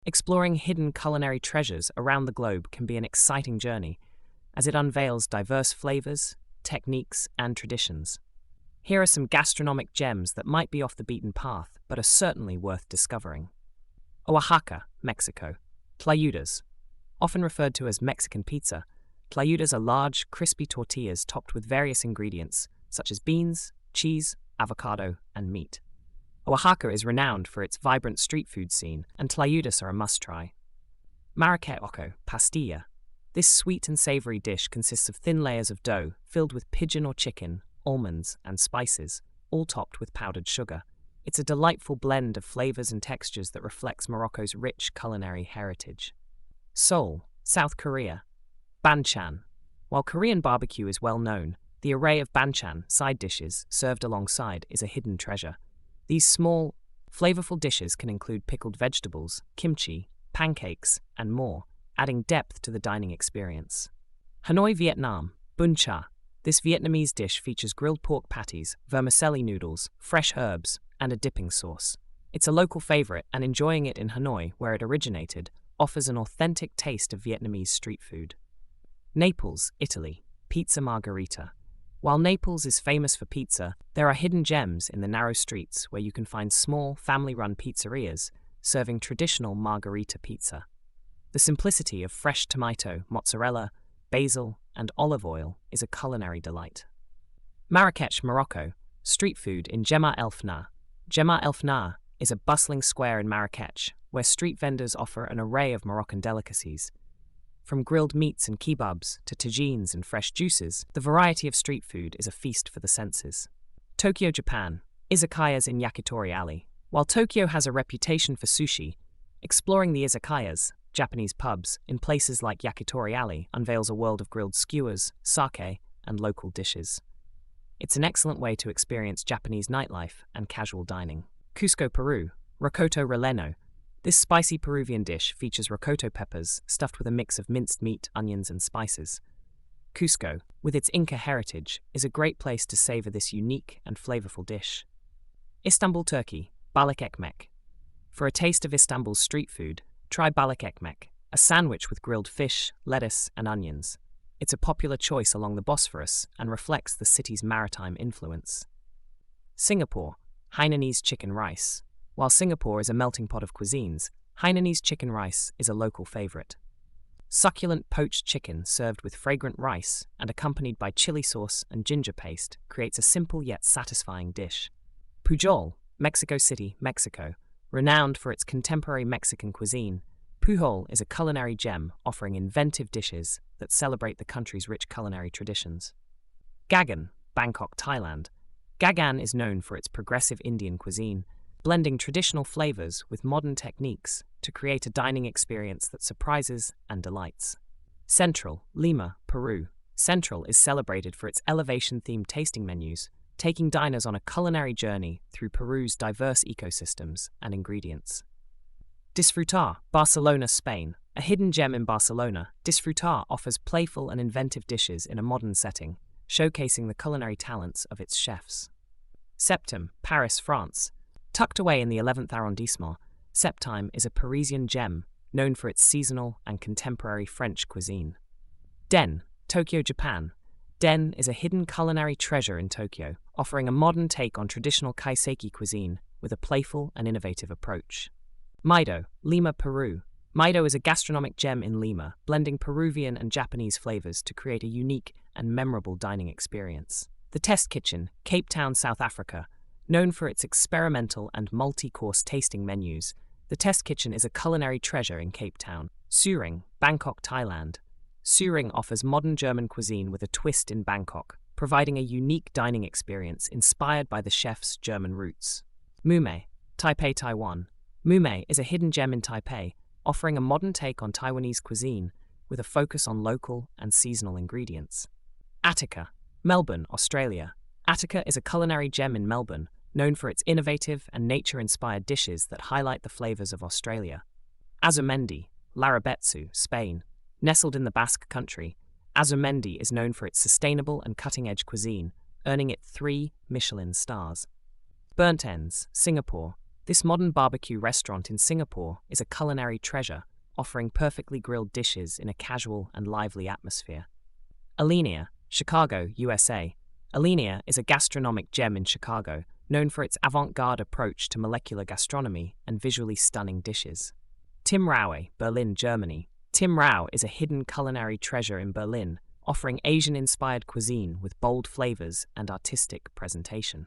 Exploring hidden culinary treasures around the globe can be an exciting journey, as it unveils diverse flavors, techniques, and traditions. Here are some gastronomic gems that might be off the beaten path, but are certainly worth discovering. Oaxaca, Mexico. Tlayudas. Often referred to as Mexican pizza, tlayudas are large, crispy tortillas topped with various ingredients, such as beans, cheese, avocado, and meat. Oaxaca is renowned for its vibrant street food scene, and tlayudas are a must-try. Marraquecho, pastilla. This sweet and savory dish consists of thin layers of dough filled with pigeon or chicken, almonds, and spices, all topped with powdered sugar. It's a delightful blend of flavors and textures that reflects Morocco's rich culinary heritage. Seoul, South Korea. Banchan. While Korean barbecue is well known, the array of banchan, side dishes, served alongside is a hidden treasure. These small, flavorful dishes can include pickled vegetables, kimchi, pancakes, and more, adding depth to the dining experience. Hanoi, Vietnam. Bun cha. This Vietnamese dish features grilled pork patties, vermicelli noodles, fresh herbs, and a dipping sauce. It's a local favorite, and enjoying it in Hanoi, where it originated, offers an authentic taste of Vietnamese street food. Naples, Italy. Pizza margherita. While Naples is famous for pizza, there are hidden gems in the narrow streets where you can find small, family-run pizzerias serving traditional margherita pizza. The simplicity of fresh tomato, mozzarella, basil, and olive oil is a culinary delight. Marrakech, Morocco. Street food in Jemaa el Fna. Jemaa el Fna is a bustling square in Marrakech, where street vendors offer an array of Moroccan delicacies. From grilled meats and kebabs to tagines and fresh juices, the variety of street food is a feast for the senses. Tokyo, Japan. Izakayas in Yakitori Alley. While Tokyo has a reputation for sushi, exploring the izakayas, Japanese pubs, in places like Yakitori Alley unveils a world of grilled skewers, sake, and local dishes. It's an excellent way to experience Japanese nightlife and casual dining. Cusco, Peru. Rocoto relleno. This spicy Peruvian dish features rocoto peppers stuffed with a mix of minced meat, onions, and spices. Cusco, with its Inca heritage, is a great place to savor this unique and flavorful dish. Istanbul, Turkey. Balık ekmek. For a taste of Istanbul's street food, try balık ekmek, a sandwich with grilled fish, lettuce, and onions. It's a popular choice along the Bosphorus and reflects the city's maritime influence. Singapore. Hainanese chicken rice. While Singapore is a melting pot of cuisines, Hainanese chicken rice is a local favorite. Succulent poached chicken served with fragrant rice and accompanied by chili sauce and ginger paste creates a simple yet satisfying dish. Pujol, Mexico City, Mexico. Renowned for its contemporary Mexican cuisine, Pujol is a culinary gem offering inventive dishes that celebrate the country's rich culinary traditions. Gagan, Bangkok, Thailand. Gagan is known for its progressive Indian cuisine, blending traditional flavors with modern techniques to create a dining experience that surprises and delights. Central, Lima, Peru. Central is celebrated for its elevation-themed tasting menus, taking diners on a culinary journey through Peru's diverse ecosystems and ingredients. Disfrutar, Barcelona, Spain. A hidden gem in Barcelona, Disfrutar offers playful and inventive dishes in a modern setting, showcasing the culinary talents of its chefs. Septime, Paris, France. Tucked away in the 11th arrondissement, Septime is a Parisian gem known for its seasonal and contemporary French cuisine. Den, Tokyo, Japan. Den is a hidden culinary treasure in Tokyo, offering a modern take on traditional kaiseki cuisine with a playful and innovative approach. Maido, Lima, Peru. Maido is a gastronomic gem in Lima, blending Peruvian and Japanese flavors to create a unique and memorable dining experience. The Test Kitchen, Cape Town, South Africa. Known for its experimental and multi-course tasting menus, the Test Kitchen is a culinary treasure in Cape Town. Suring, Bangkok, Thailand. Suring offers modern German cuisine with a twist in Bangkok, providing a unique dining experience inspired by the chef's German roots. Mume, Taipei, Taiwan. Mume is a hidden gem in Taipei, offering a modern take on Taiwanese cuisine with a focus on local and seasonal ingredients. Attica, Melbourne, Australia. Attica is a culinary gem in Melbourne, known for its innovative and nature-inspired dishes that highlight the flavors of Australia. Azumendi, Larrabetzu, Spain. Nestled in the Basque Country, Azumendi is known for its sustainable and cutting-edge cuisine, earning it 3 Michelin stars. Burnt ends, Singapore. This modern barbecue restaurant in Singapore is a culinary treasure, offering perfectly grilled dishes in a casual and lively atmosphere. Alinea, Chicago, USA. Alinea is a gastronomic gem in Chicago, known for its avant-garde approach to molecular gastronomy and visually stunning dishes. Tim Raue, Berlin, Germany. Tim Rao is a hidden culinary treasure in Berlin, offering Asian-inspired cuisine with bold flavors and artistic presentation.